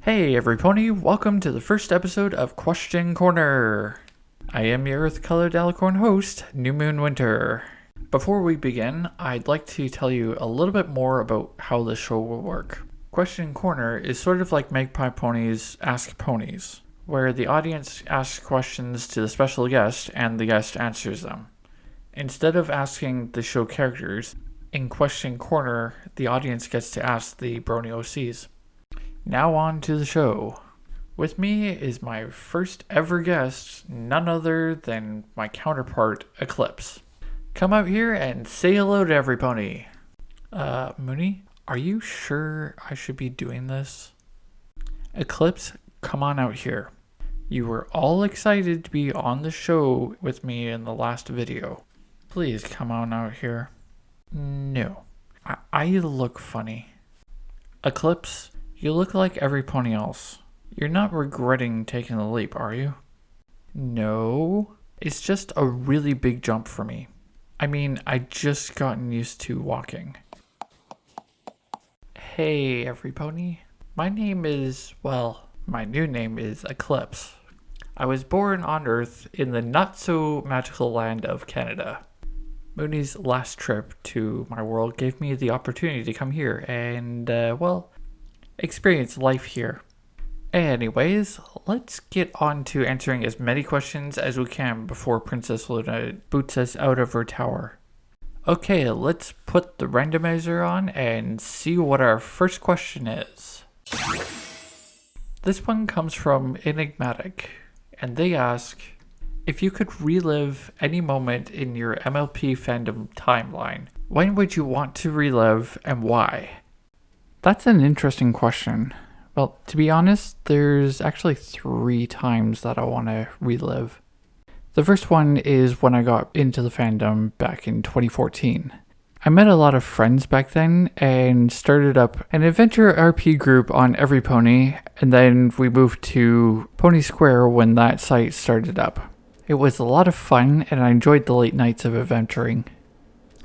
Hey everypony, welcome to the first episode of Question Corner. I am your Earth-colored alicorn host, New Moon Winter. Before we begin, I'd like to tell you a little bit more about how the show will work. Question Corner is sort of like Magpie Pony's Ask Ponies, where the audience asks questions to the special guest and the guest answers them. Instead of asking the show characters, in Question Corner, the audience gets to ask the Brony OCs. Now on to the show. With me is my first ever guest, none other than my counterpart, Eclipse. Come out here and say hello to everypony. Mooney, are you sure I should be doing this? Eclipse, come on out here. You were all excited to be on the show with me in the last video. Please come on out here. No, I look funny. Eclipse, you look like everypony else. You're not regretting taking the leap, are you? No, it's just a really big jump for me. I mean, I just gotten used to walking. Hey everypony, my name is, my new name is Eclipse. I was born on Earth in the not so magical land of Canada. Mooney's last trip to my world gave me the opportunity to come here and, experience life here. Anyways, let's get on to answering as many questions as we can before Princess Luna boots us out of her tower. Okay, let's put the randomizer on and see what our first question is. This one comes from Enigmatic, and they ask, if you could relive any moment in your MLP fandom timeline, when would you want to relive and why? That's an interesting question. Well, to be honest, there's actually 3 times that I want to relive. The first one is when I got into the fandom back in 2014. I met a lot of friends back then and started up an adventure RP group on everypony, and then we moved to Pony Square when that site started up. It was a lot of fun and I enjoyed the late nights of adventuring.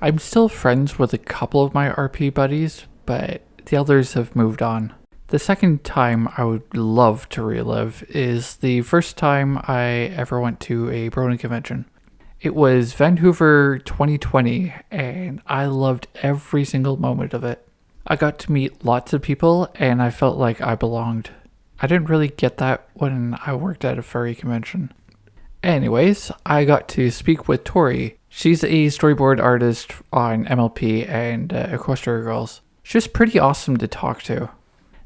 I'm still friends with a couple of my RP buddies, but the others have moved on. The second time I would love to relive is the first time I ever went to a Brony convention. It was Vancouver 2020 and I loved every single moment of it. I got to meet lots of people and I felt like I belonged. I didn't really get that when I worked at a furry convention. Anyways, I got to speak with Tori. She's a storyboard artist on MLP and Equestria Girls. She was pretty awesome to talk to.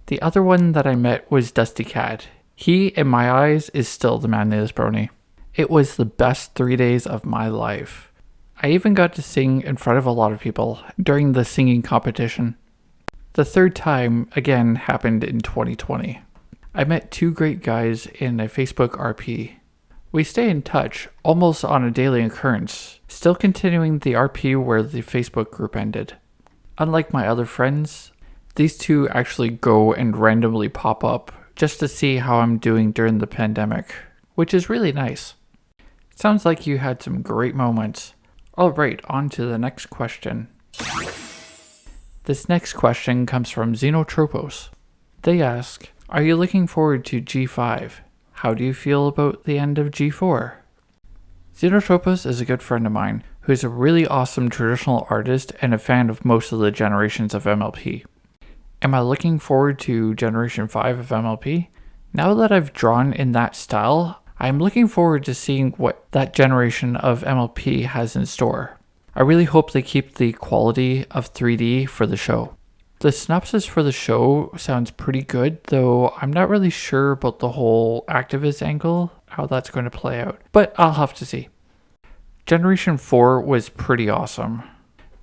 The other one that I met was Dusty Cat. He, in my eyes, is still the manliest brony. It was the best 3 days of my life. I even got to sing in front of a lot of people during the singing competition. The third time, again, happened in 2020. I met 2 great guys in a Facebook RP. We stay in touch, almost on a daily occurrence, still continuing the RP where the Facebook group ended. Unlike my other friends, these 2 actually go and randomly pop up just to see how I'm doing during the pandemic, which is really nice. Sounds like you had some great moments. Alright, on to the next question. This next question comes from Xenotropos. They ask, are you looking forward to G5? How do you feel about the end of G4? Xenotropos is a good friend of mine who is a really awesome traditional artist and a fan of most of the generations of MLP. Am I looking forward to Generation 5 of MLP? Now that I've drawn in that style, I'm looking forward to seeing what that generation of MLP has in store. I really hope they keep the quality of 3D for the show. The synopsis for the show sounds pretty good, though I'm not really sure about the whole activist angle, how that's going to play out, but I'll have to see. Generation 4 was pretty awesome.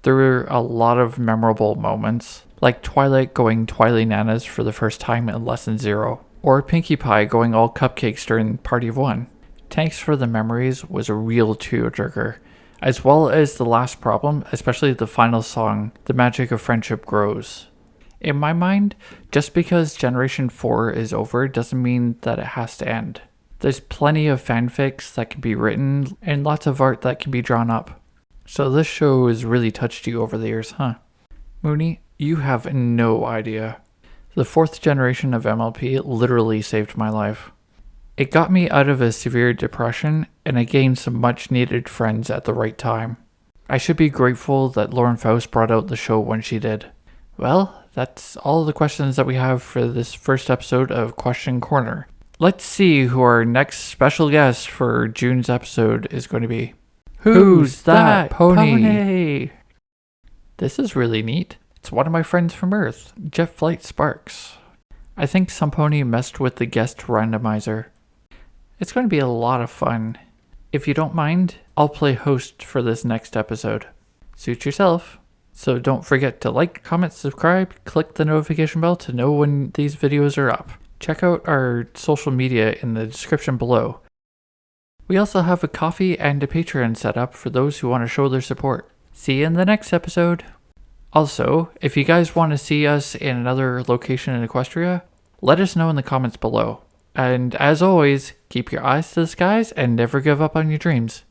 There were a lot of memorable moments, like Twilight going Twilight Nanas for the first time in Lesson 0, or Pinkie Pie going all cupcakes during Party of 1. Thanks for the Memories was a real tearjerker, as well as the last problem, especially the final song, The Magic of Friendship Grows. In my mind, just because Generation 4 is over doesn't mean that it has to end. There's plenty of fanfics that can be written and lots of art that can be drawn up. So this show has really touched you over the years, huh? Mooney, you have no idea. The fourth generation of MLP literally saved my life. It got me out of a severe depression, and I gained some much needed friends at the right time. I should be grateful that Lauren Faust brought out the show when she did. Well, that's all the questions that we have for this first episode of Question Corner. Let's see who our next special guest for June's episode is going to be. Who's that pony? This is really neat. It's one of my friends from Earth, Jet Flight Sparks. I think some pony messed with the guest randomizer. It's going to be a lot of fun. If you don't mind, I'll play host for this next episode. Suit yourself. So don't forget to like, comment, subscribe, click the notification bell to know when these videos are up. Check out our social media in the description below. We also have a Ko-fi and a Patreon set up for those who want to show their support. See you in the next episode. Also, if you guys want to see us in another location in Equestria, let us know in the comments below. And as always, keep your eyes to the skies and never give up on your dreams.